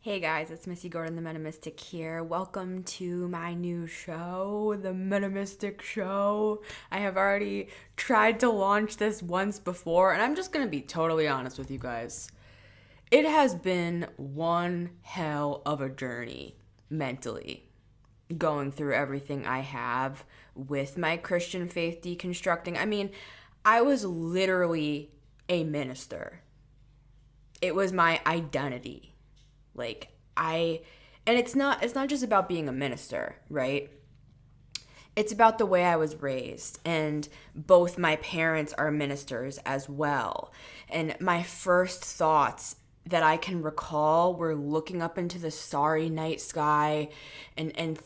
Hey guys, it's Missy Gordon, the Metamystic here. Welcome to my new show, the Metamystic Show. I have already tried to launch this once before, and I'm just gonna be totally honest with you guys. It has been one hell of a journey mentally, going through everything I have with my Christian faith deconstructing. I was literally a minister. It was my identity. And it's not just about being a minister, right? It's about the way I was raised, and both my parents are ministers as well. And my first thoughts that I can recall were looking up into the starry night sky and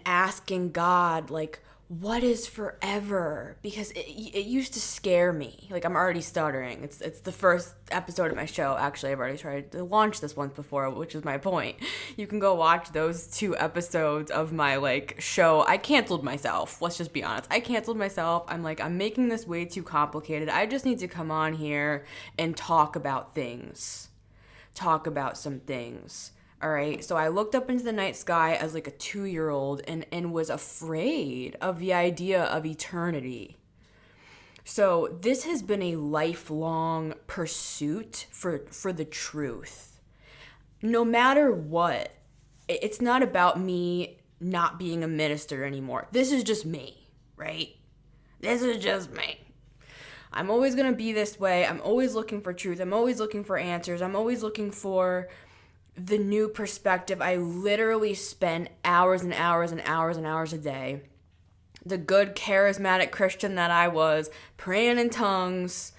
asking God, like, what is forever? Because it used to scare me. Like, I'm already stuttering. It's the first episode of my show. Actually, I've already tried to launch this once before, which is my point. You can go watch those 2 episodes of my show. I canceled myself. Let's just be honest. I canceled myself. I'm making this way too complicated. I just need to come on here and talk about things. Talk about some things. All right, so I looked up into the night sky as a 2-year-old and was afraid of the idea of eternity. So this has been a lifelong pursuit for the truth. No matter what, it's not about me not being a minister anymore. This is just me, right? This is just me. I'm always going to be this way. I'm always looking for truth. I'm always looking for answers. I'm always looking for the new perspective. I literally spend hours and hours and hours and hours a day, the good charismatic Christian that I was, praying in tongues,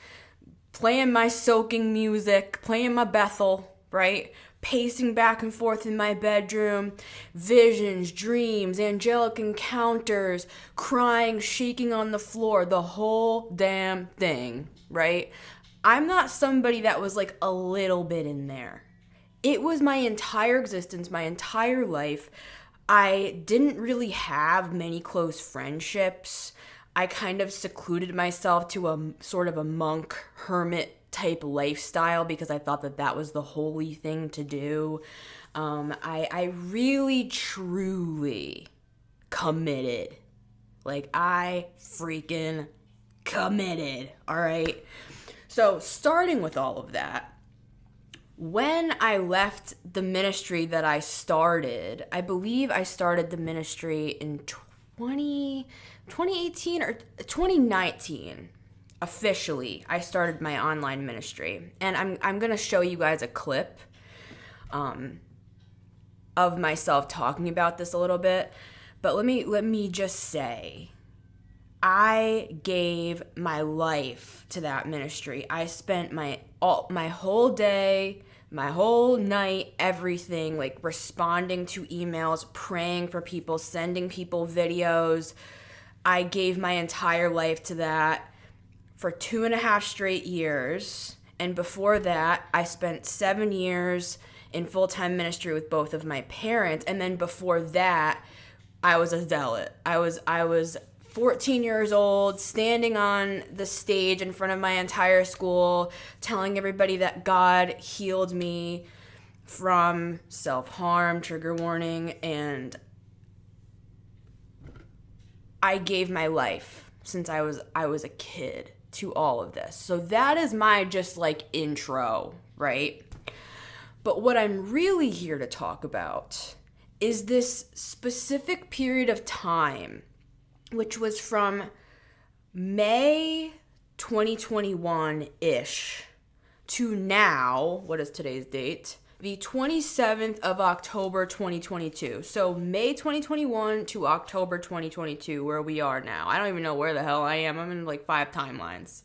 playing my soaking music, playing my Bethel, right? Pacing back and forth in my bedroom, visions, dreams, angelic encounters, crying, shaking on the floor, the whole damn thing, right? I'm not somebody that was a little bit in there. It was my entire existence, my entire life. I didn't really have many close friendships. I kind of secluded myself to a sort of a monk, hermit type lifestyle because I thought that was the holy thing to do. I really, truly committed. I freaking committed, all right? So starting with all of that, when I left the ministry that I started, I believe I started the ministry in 2018 or 2019. Officially, I started my online ministry. And I'm going to show you guys a clip of myself talking about this a little bit. But let me just say, I gave my life to that ministry. I spent my whole day, my whole night, everything, responding to emails, praying for people, sending people videos. I gave my entire life to that for 2.5 straight years. And before that, I spent 7 years in full-time ministry with both of my parents. And then before that, I was a zealot. I was 14 years old, standing on the stage in front of my entire school, telling everybody that God healed me from self-harm, trigger warning, and I gave my life since I was a kid to all of this. So that is my just intro, right? But what I'm really here to talk about is this specific period of time, which was from May 2021-ish to now, what is today's date? The 27th of October 2022. So May 2021 to October 2022, where we are now. I don't even know where the hell I am. I'm in 5 timelines.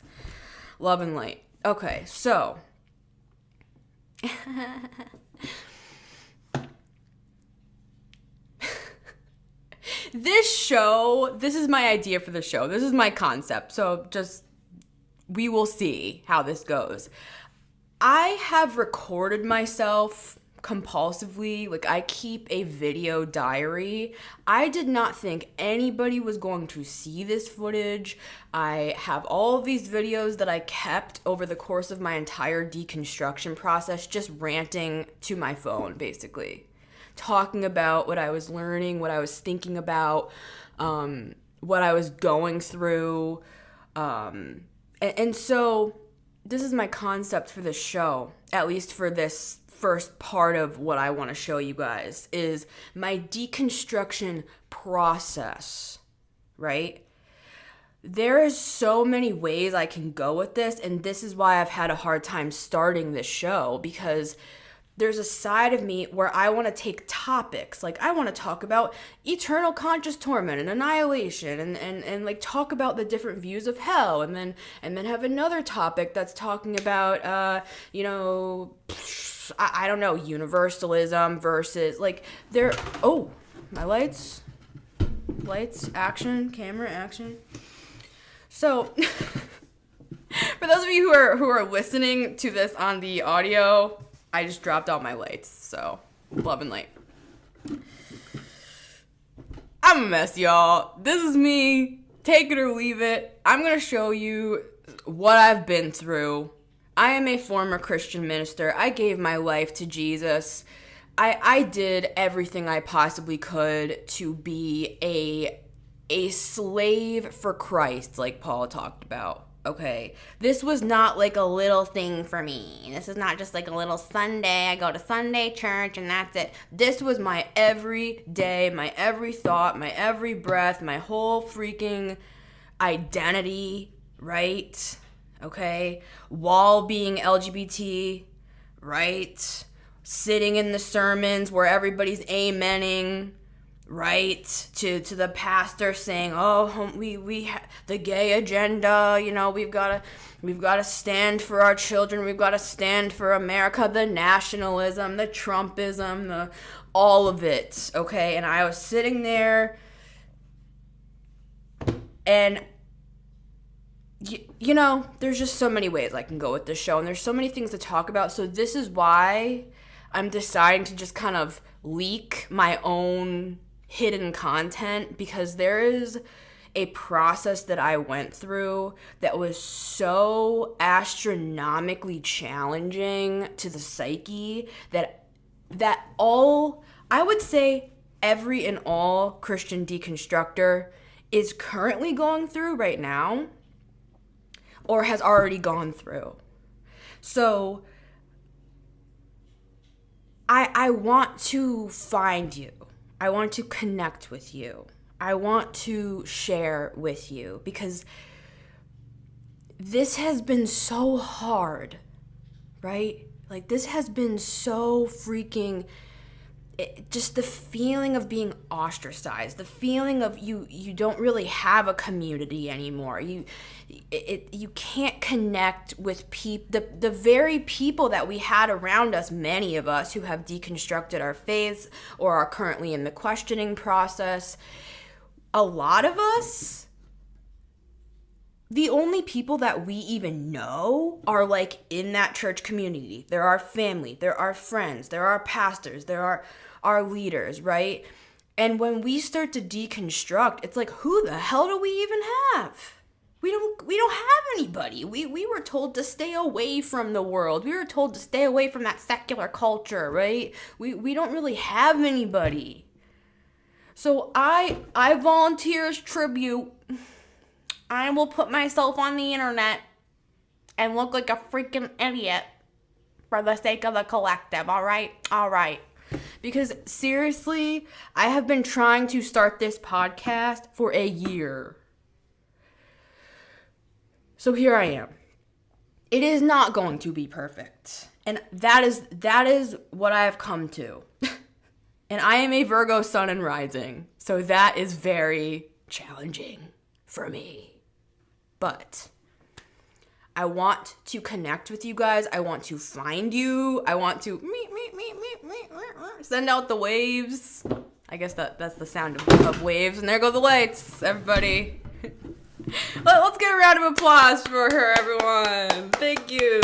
Love and light. Okay, so this is my idea for the show. This is my concept. So we will see how this goes. I have recorded myself compulsively. Like, I keep a video diary. I did not think anybody was going to see this footage. I have all of these videos that I kept over the course of my entire deconstruction process, just ranting to my phone, basically. Talking about what I was learning, what I was thinking about, what I was going through. And so this is my concept for this show, at least for this first part of what I want to show you guys, is my deconstruction process, right? There is so many ways I can go with this, and this is why I've had a hard time starting this show, because there's a side of me where I want to take topics, like I want to talk about eternal conscious torment and annihilation, and like talk about the different views of hell, and then have another topic that's talking about I don't know, universalism versus like my lights, action, camera, action. So for those of you who are listening to this on the audio, I just dropped out my lights, so love and light. I'm a mess, y'all. This is me. Take it or leave it. I'm going to show you what I've been through. I am a former Christian minister. I gave my life to Jesus. I did everything I possibly could to be a slave for Christ, like Paul talked about. Okay, this was not like a little thing for me. This is not just like a little Sunday. I go to Sunday church and that's it. This was my every day, my every thought, my every breath, my whole freaking identity, right? Okay, while being LGBT, right? Sitting in the sermons where everybody's amening, right, to the pastor saying, oh, we the gay agenda, we've got to stand for our children, we've got to stand for America, the nationalism, the Trumpism, all of it, okay? And I was sitting there, and there's just so many ways I can go with this show, and there's so many things to talk about, so this is why I'm deciding to just kind of leak my own hidden content, because there is a process that I went through that was so astronomically challenging to the psyche that all, I would say every and all Christian deconstructor is currently going through right now or has already gone through. So I want to find you. I want to connect with you. I want to share with you, because this has been so hard, right? Like, this has been so freaking, just the feeling of being ostracized, the feeling of you don't really have a community anymore. You can't connect with the very people that we had around us, many of us who have deconstructed our faiths or are currently in the questioning process. A lot of us, the only people that we even know are like in that church community. They're our family, they're our friends, they're our pastors, they're our leaders, right? And when we start to deconstruct, it's like, who the hell do we even have? We don't have anybody. We were told to stay away from the world. We were told to stay away from that secular culture, right? We don't really have anybody. So I volunteer as tribute. I will put myself on the internet and look like a freaking idiot for the sake of the collective, all right? All right. Because seriously, I have been trying to start this podcast for a year. So here I am. It is not going to be perfect. And that is what I have come to. And I am a Virgo sun and rising. So that is very challenging for me. But I want to connect with you guys. I want to find you. I want to send out the waves. I guess that's the sound of waves. And there go the lights, everybody. Let's get a round of applause for her, everyone. Thank you.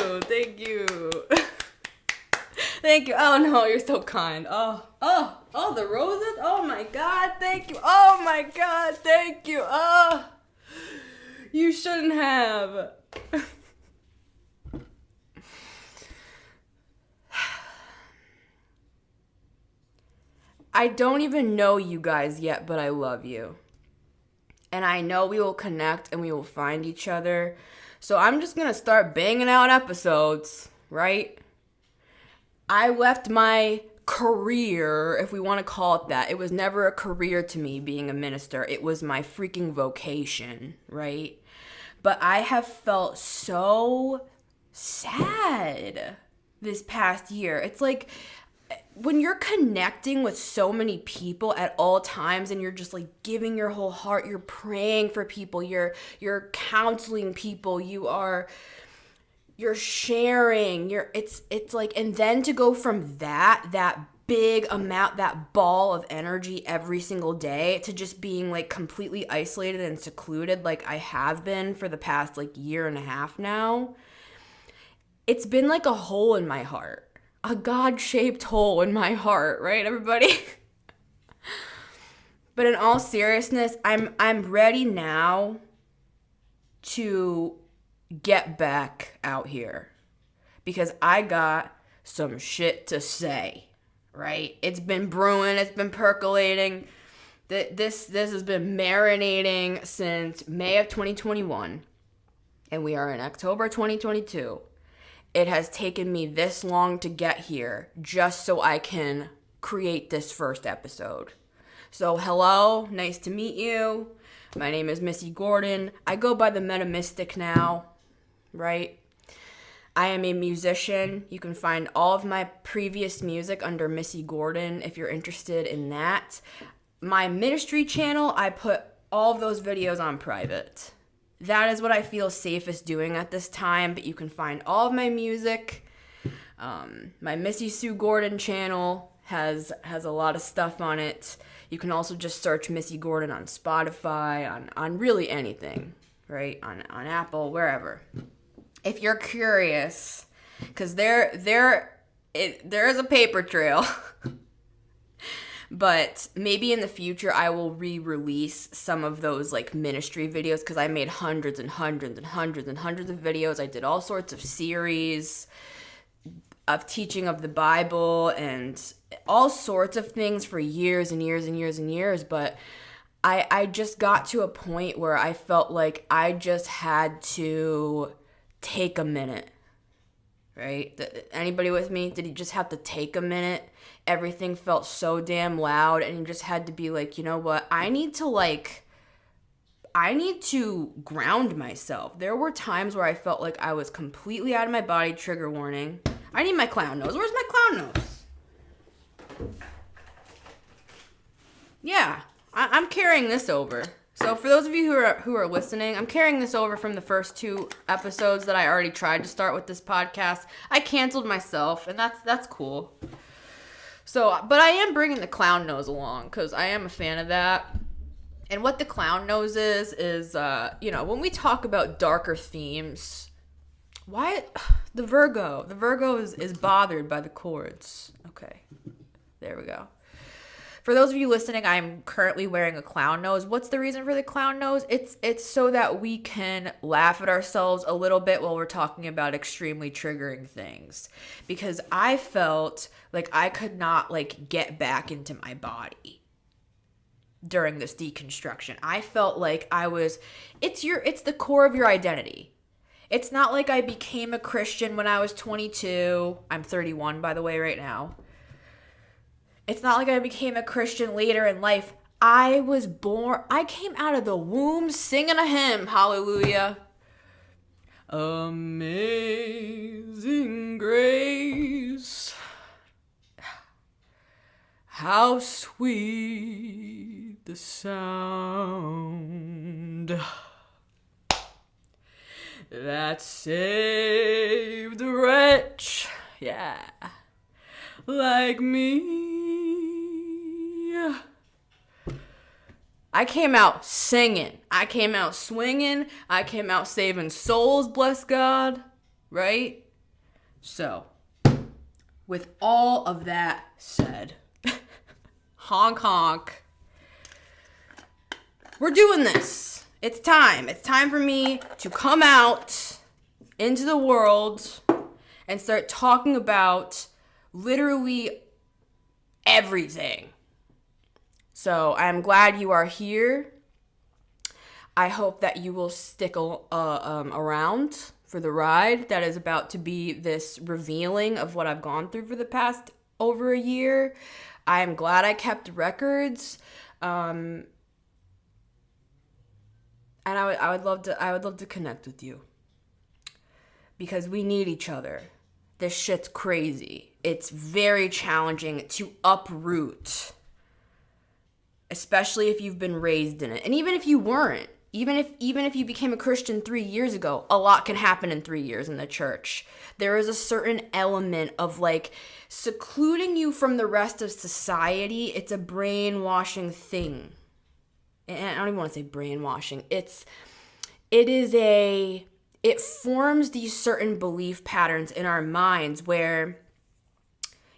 Thank you. Oh, no, you're so kind. Oh, the roses. Oh, my God. Thank you. Oh, my God. Thank you. Oh, you shouldn't have. I don't even know you guys yet, but I love you. And I know we will connect and we will find each other. So I'm just going to start banging out episodes, right? I left my career, if we want to call it that. It was never a career to me being a minister. It was my freaking vocation, right? But I have felt so sad this past year. It's like when you're connecting with so many people at all times and you're just like giving your whole heart, you're praying for people, you're counseling people, you're sharing, it's like, and then to go from that big amount, that ball of energy every single day to just being like completely isolated and secluded like I have been for the past like year and a half now, it's been like a hole in my heart. A God-shaped hole in my heart, right, everybody? But in all seriousness, I'm ready now to get back out here because I got some shit to say, right? It's been brewing, it's been percolating. This has been marinating since May of 2021, and we are in October 2022. It has taken me this long to get here just so I can create this first episode. So hello, nice to meet you. My name is Missy Gordon. I go by the Meta Mystic now, right? I am a musician. You can find all of my previous music under Missy Gordon if you're interested in that. My ministry channel, I put all of those videos on private. That is what I feel safest doing at this time, but you can find all of my music. My Missy Sue Gordon channel has a lot of stuff on it. You can also just search Missy Gordon on Spotify, on really anything, right? On Apple, wherever. If you're curious, because there is a paper trail. But maybe in the future I will re-release some of those like ministry videos because I made hundreds and hundreds and hundreds and hundreds of videos. I did all sorts of series of teaching of the Bible and all sorts of things for years and years and years and years. But I just got to a point where I felt like I just had to take a minute, right? Anybody with me? Did you just have to take a minute? Everything felt so damn loud and you just had to be like, you know what? I need to ground myself. There were times where I felt like I was completely out of my body, trigger warning. I need my clown nose. Where's my clown nose? Yeah, I'm carrying this over. So for those of you who are listening, I'm carrying this over from the first 2 episodes that I already tried to start with this podcast. I canceled myself, and that's cool. So, but I am bringing the clown nose along because I am a fan of that. And what the clown nose is when we talk about darker themes, the Virgo is bothered by the chords. Okay, there we go. For those of you listening, I'm currently wearing a clown nose. What's the reason for the clown nose? It's so that we can laugh at ourselves a little bit while we're talking about extremely triggering things. Because I felt like I could not get back into my body during this deconstruction. I felt like it's the core of your identity. It's not like I became a Christian when I was 22. I'm 31, by the way, right now. It's not like I became a Christian later in life. I came out of the womb singing a hymn. Hallelujah. Amazing grace. How sweet the sound that saved a wretch. Yeah. Like me. I came out singing. I came out swinging. I came out saving souls, bless God. Right? So, with all of that said, honk honk, we're doing this. It's time. It's time for me to come out into the world and start talking about literally everything. So I'm glad you are here. I hope that you will stick around for the ride that is about to be this revealing of what I've gone through for the past over a year. I am glad I kept records. And I would love to connect with you, because we need each other. This shit's crazy. It's very challenging to uproot, especially if you've been raised in it. And even if you weren't, even if you became a Christian 3 years ago, a lot can happen in 3 years in the church. There is a certain element of like secluding you from the rest of society. It's a brainwashing thing. And I don't even want to say brainwashing. It forms these certain belief patterns in our minds where,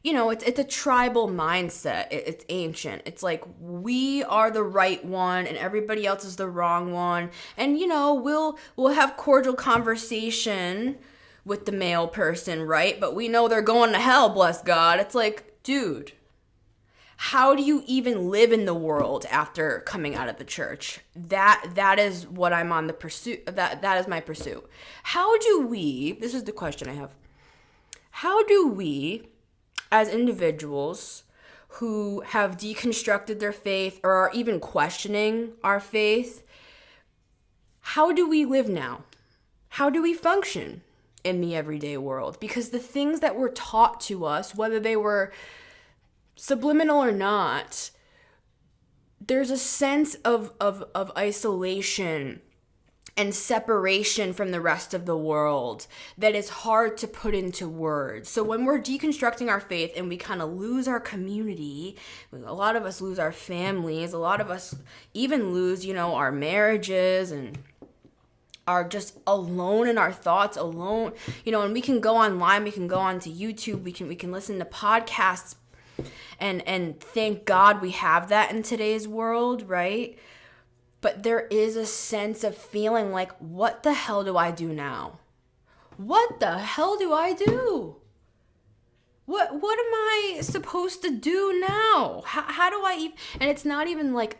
you know, it's a tribal mindset. It's ancient. It's like we are the right one and everybody else is the wrong one. And, you know, we'll have cordial conversation with the male person, right? But we know they're going to hell, bless God. It's like, dude, how do you even live in the world after coming out of the church? That is what I'm on the pursuit. That is my pursuit. This is the question I have. How do we, as individuals who have deconstructed their faith or are even questioning our faith, how do we live now? How do we function in the everyday world? Because the things that were taught to us, whether they were subliminal or not, there's a sense of isolation and separation from the rest of the world that is hard to put into words. So when we're deconstructing our faith and we kind of lose our community, a lot of us lose our families, a lot of us even lose, you know, our marriages and are just alone in our thoughts, alone, you know, and we can go online, we can go onto YouTube, we can listen to podcasts, and thank God we have that in today's world, right? But there is a sense of feeling like, what the hell do I do now? What the hell do I do? What am I supposed to do now? How do I even, and it's not even like,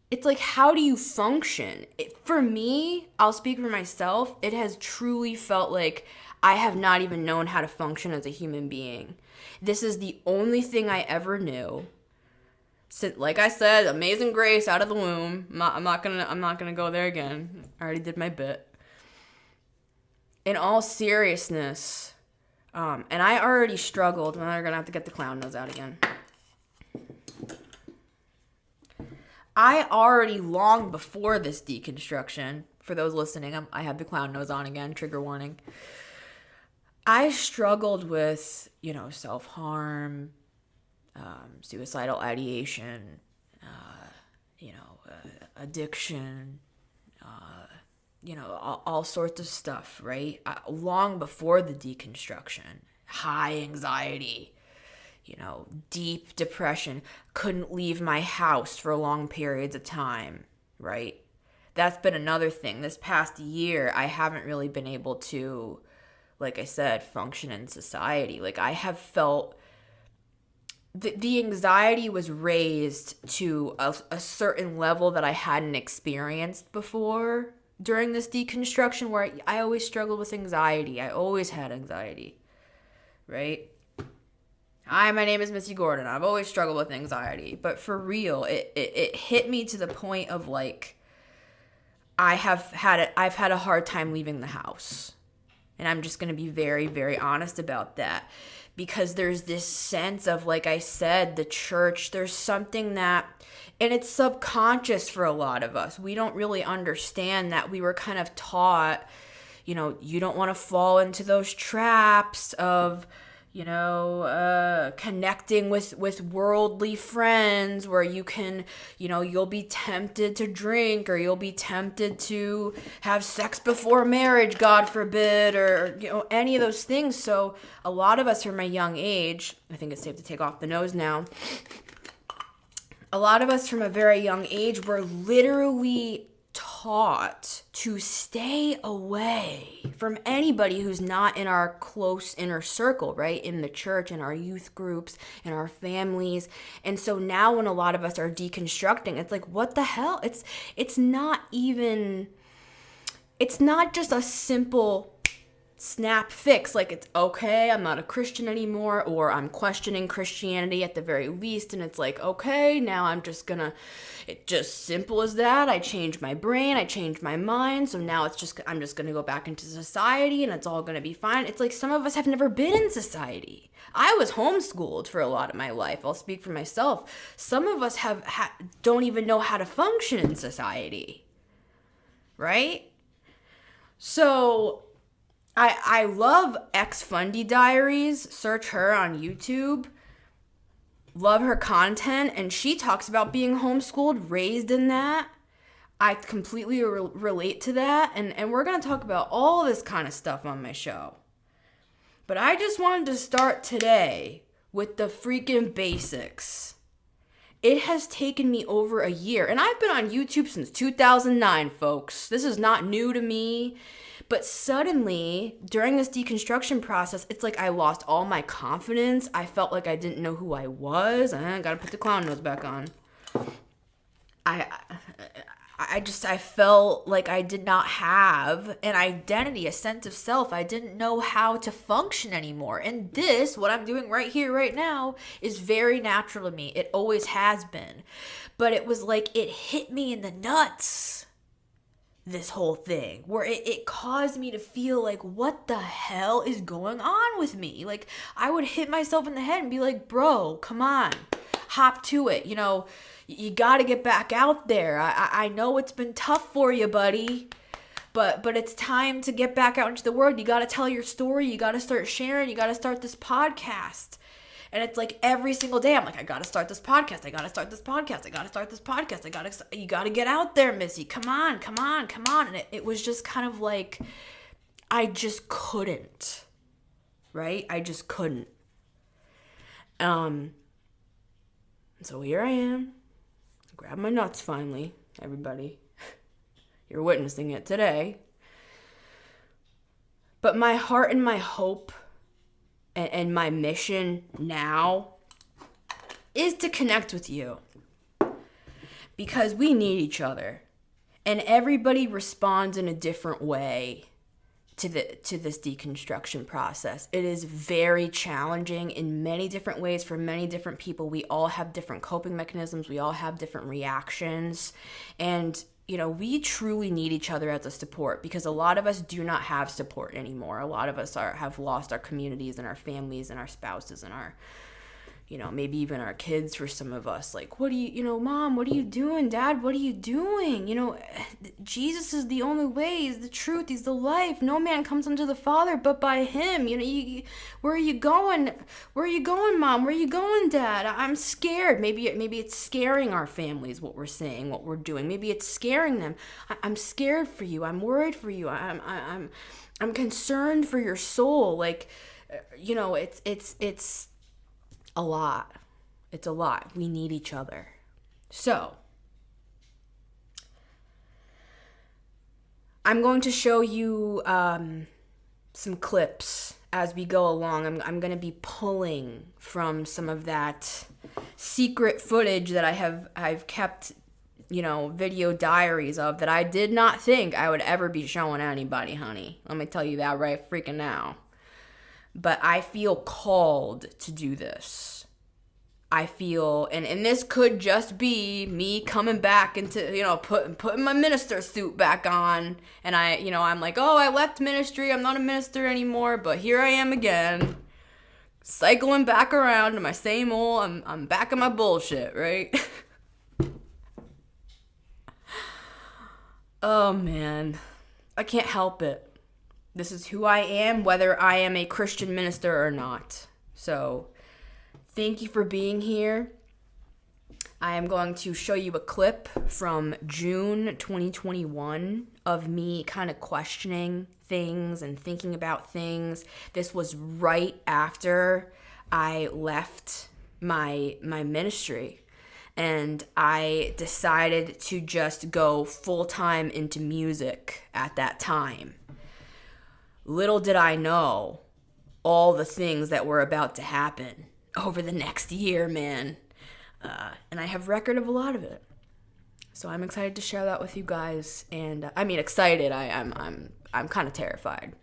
it's like, how do you function? For me, I'll speak for myself, it has truly felt like I have not even known how to function as a human being. This is the only thing I ever knew. So, like I said, Amazing Grace out of the womb. I'm not gonna go there again. I already did my bit. In all seriousness, and I already struggled. And I'm gonna have to get the clown nose out again. I already, long before this deconstruction, for those listening, I have the clown nose on again. Trigger warning. I struggled with, you know, self-harm, suicidal ideation, addiction, you know, all sorts of stuff, right? Long before the deconstruction, high anxiety, you know, deep depression, couldn't leave my house for long periods of time, right? That's been another thing. This past year, I haven't really been able to, like I said, function in society. Like, I have felt the anxiety was raised to a certain level that I hadn't experienced before during this deconstruction, where I always struggled with anxiety. I always had anxiety, right? Hi, my name is Missy Gordon. I've always struggled with anxiety. But for real, it hit me to the point of, like, I've had a hard time leaving the house. And I'm just going to be very, very honest about that. Because there's this sense of, like I said, the church, there's something that, and it's subconscious for a lot of us. We don't really understand that we were kind of taught, you know, you don't want to fall into those traps of, connecting with worldly friends where you can, you'll be tempted to drink, or you'll be tempted to have sex before marriage, God forbid, or, any of those things. So a lot of us from a young age, I think it's safe to take off the nose now. A lot of us from a very young age were literally taught to stay away from anybody who's not in our close inner circle, right? In the church, in our youth groups, in our families. And so now when a lot of us are deconstructing, it's like, what the hell? It's not just a simple snap fix, like it's okay, I'm not a Christian anymore, or I'm questioning Christianity at the very least, and it's like, okay, now it's just simple as that. I changed my brain, I changed my mind, so now I'm just gonna go back into society and it's all gonna be fine. It's like, some of us have never been in society. I was homeschooled for a lot of my life. I'll speak for myself. Some of us don't even know how to function in society, right? So I love Ex Diaries. Search her on YouTube. Love her content. And she talks about being homeschooled, raised in that. I completely relate to that. And we're going to talk about all this kind of stuff on my show. But I just wanted to start today with the freaking basics. It has taken me over a year. And I've been on YouTube since 2009, folks. This is not new to me. But suddenly, during this deconstruction process, it's like I lost all my confidence. I felt like I didn't know who I was. I gotta put the clown nose back on. I felt like I did not have an identity, a sense of self. I didn't know how to function anymore. And this, what I'm doing right here, right now, is very natural to me. It always has been. But it was like it hit me in the nuts, this whole thing, where it caused me to feel like, what the hell is going on with me? Like, I would hit myself in the head and be like, bro, come on, hop to it. You got to get back out there. I know it's been tough for you, buddy, but it's time to get back out into the world. You got to tell your story. You got to start sharing. You got to start this podcast. And it's like every single day I'm like, I got to start this podcast. I got to start this podcast. I got to start this podcast. You got to get out there, Missy. Come on. And it was just kind of like, I just couldn't, right? I just couldn't. So here I am. Grab my nuts finally, everybody. You're witnessing it today. But my heart and my hope and my mission now is to connect with you, because we need each other, and everybody responds in a different way to this deconstruction process. It is very challenging in many different ways for many different people. We all have different coping mechanisms. We all have different reactions, and we truly need each other as a support, because a lot of us do not have support anymore. A lot of us have lost our communities and our families and our spouses and our, maybe even our kids for some of us. Like, Mom, what are you doing? Dad, what are you doing? Jesus is the only way. He's the truth. He's the life. No man comes unto the Father but by him. Where are you going? Where are you going, Mom? Where are you going, Dad? I'm scared. Maybe it's scaring our families, what we're saying, what we're doing. Maybe it's scaring them. I'm scared for you. I'm worried for you. I'm concerned for your soul. Like, it's a lot. It's a lot. We need each other. So, I'm going to show you some clips as we go along. I'm going to be pulling from some of that secret footage that I've kept, video diaries of, that I did not think I would ever be showing anybody, honey. Let me tell you that right freaking now. But I feel called to do this. I feel, and this could just be me coming back into, putting my minister suit back on. And I'm like, oh, I left ministry. I'm not a minister anymore. But here I am again, cycling back around to my same old, I'm back in my bullshit, right? Oh, man. I can't help it. This is who I am, whether I am a Christian minister or not. So thank you for being here. I am going to show you a clip from June 2021 of me kind of questioning things and thinking about things. This was right after I left my ministry, and I decided to just go full-time into music at that time. Little did I know all the things that were about to happen over the next year, man. And I have record of a lot of it. So I'm excited to share that with you guys. And I mean, excited. I'm kind of terrified.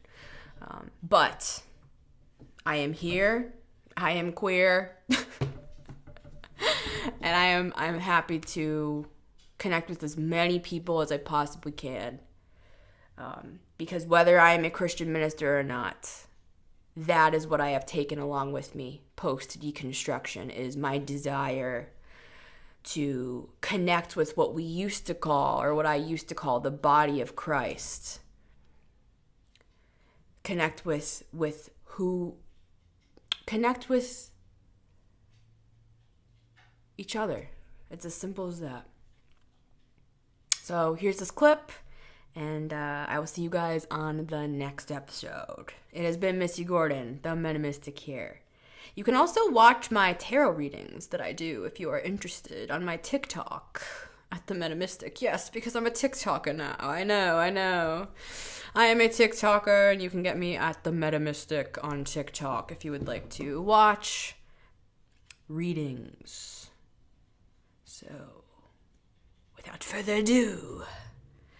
But I am here. I am queer. And I'm happy to connect with as many people as I possibly can. Because whether I am a Christian minister or not, that is what I have taken along with me post-deconstruction, is my desire to connect with what we used to call, or what I used to call, the body of Christ. Connect with each other. It's as simple as that. So here's this clip, and I will see you guys on the next episode. It has been Missy Gordon, the Metamystic here. You can also watch my tarot readings that I do if you are interested on my TikTok at the Metamystic. Yes, because I'm a TikToker now. I know. I am a TikToker, and you can get me at the Metamystic on TikTok if you would like to watch readings. So, without further ado,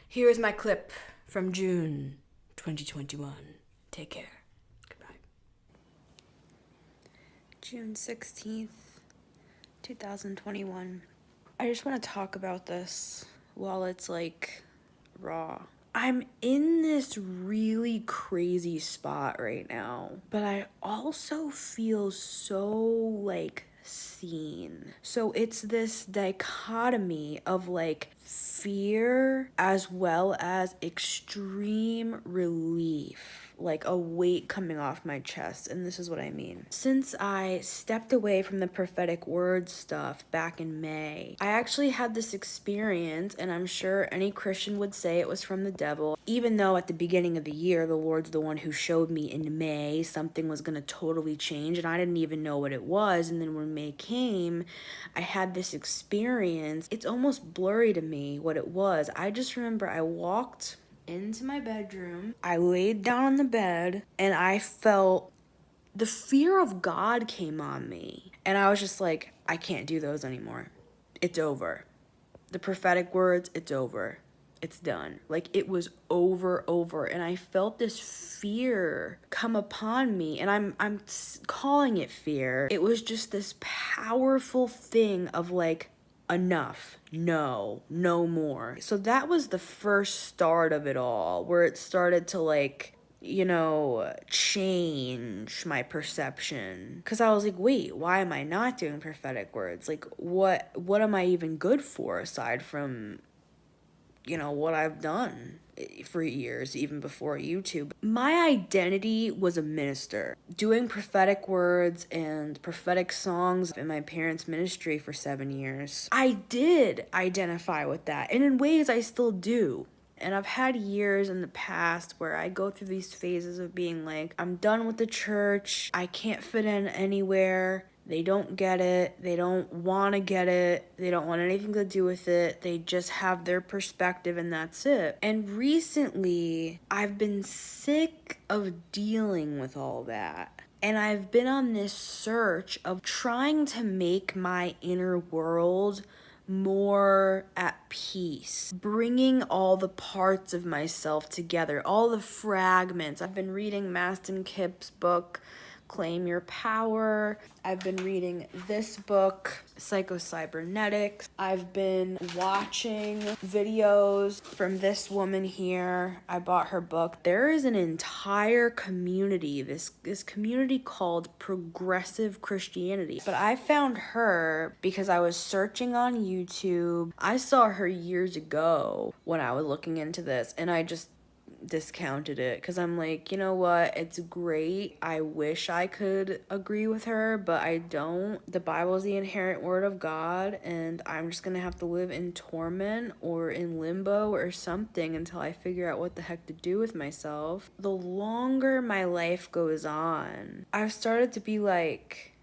here is my clip from June 2021. Take care. Goodbye. June 16th, 2021. I just want to talk about this while it's like raw. I'm in this really crazy spot right now, but I also feel so like seen. So it's this dichotomy of like fear as well as extreme relief, like a weight coming off my chest. And this is what I mean. Since I stepped away from the prophetic word stuff back in May, I actually had this experience, and I'm sure any Christian would say it was from the devil, even though at the beginning of the year, the Lord's the one who showed me in May something was going to totally change, and I didn't even know what it was. And then when May came, I had this experience. It's almost blurry to me what it was. I just remember I walked into my bedroom, I laid down on the bed, and I felt the fear of God came on me. And I was just like, I can't do those anymore. It's over. The prophetic words, it's over. It's done. Like, it was over. And I felt this fear come upon me, and I'm calling it fear. It was just this powerful thing of like, enough. No more. So that was the first start of it all, where it started to like, change my perception. Because I was like, wait, why am I not doing prophetic words? Like, what am I even good for aside from, what I've done for years, even before YouTube? My identity was a minister, doing prophetic words and prophetic songs in my parents' ministry for 7 years. I did identify with that, and in ways I still do. And I've had years in the past where I go through these phases of being like, I'm done with the church, I can't fit in anywhere, they don't get it, they don't want to get it, they don't want anything to do with it, they just have their perspective and that's it. And recently, I've been sick of dealing with all that. And I've been on this search of trying to make my inner world more at peace, bringing all the parts of myself together, all the fragments. I've been reading Mastin Kipp's book, Claim Your Power. I've been reading this book, Psycho-Cybernetics. I've been watching videos from this woman here. I bought her book. There is an entire community, this community called Progressive Christianity. But I found her because I was searching on YouTube. I saw her years ago when I was looking into this, and I just discounted it because I'm like, you know what? It's great. I wish I could agree with her, but I don't. The Bible is the inherent word of God, and I'm just gonna have to live in torment or in limbo or something until I figure out what the heck to do with myself. The longer my life goes on, I've started to be like,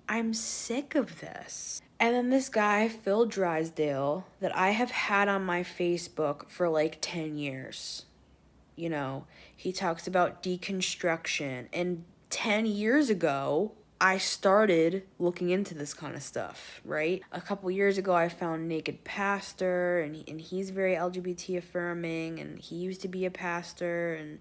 I'm sick of this. And then this guy, Phil Drysdale, that I have had on my Facebook for like 10 years. You know, he talks about deconstruction. And 10 years ago, I started looking into this kind of stuff, right? A couple years ago, I found Naked Pastor, and he's very LGBT affirming, and he used to be a pastor, and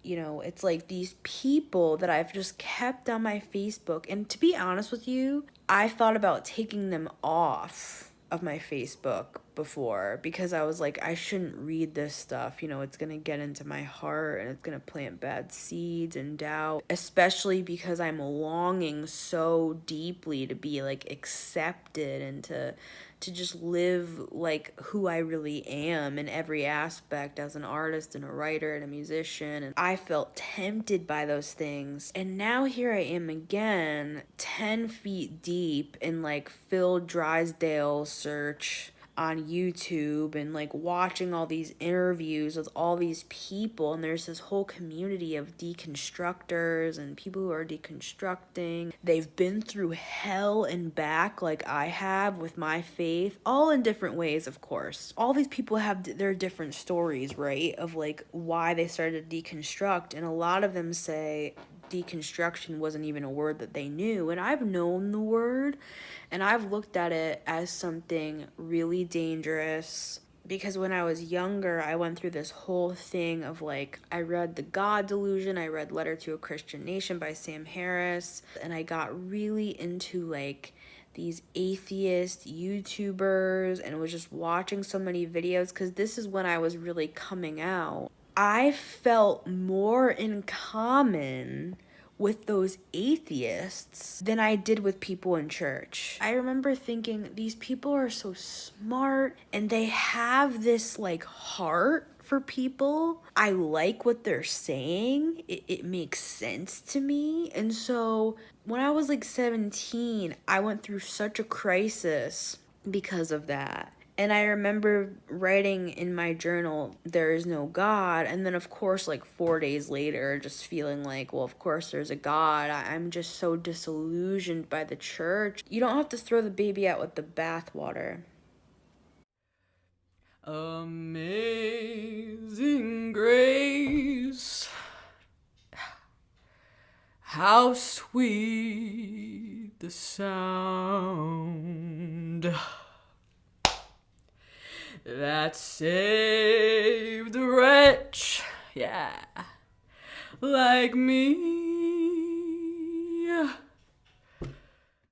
you know, it's like these people that I've just kept on my Facebook. And to be honest with you, I thought about taking them off of my Facebook before because I was like, I shouldn't read this stuff. You know, it's going to get into my heart and it's going to plant bad seeds and doubt, especially because I'm longing so deeply to be like accepted and to just live like who I really am in every aspect as an artist and a writer and a musician. And I felt tempted by those things. And now here I am again, 10 feet deep in like Phil Drysdale search on YouTube and like watching all these interviews with all these people, and there's this whole community of deconstructors and people who are deconstructing. They've been through hell and back like I have with my faith, all in different ways, of course. All these people have their different stories, right, of like why they started to deconstruct, and a lot of them say deconstruction wasn't even a word that they knew. And I've known the word, and I've looked at it as something really dangerous because when I was younger, I went through this whole thing of like, I read The God Delusion, I read Letter to a Christian Nation by Sam Harris, and I got really into like these atheist YouTubers and was just watching so many videos because this is when I was really coming out. I felt more in common with those atheists than I did with people in church. I remember thinking, these people are so smart and they have this like heart for people. I like what they're saying. It makes sense to me. And so when I was like 17, I went through such a crisis because of that. And I remember writing in my journal, there is no God. And then, of course, like 4 days later, just feeling like, well, of course there's a God. I'm just so disillusioned by the church. You don't have to throw the baby out with the bathwater. Amazing grace, how sweet the sound that saved a wretch, yeah, like me.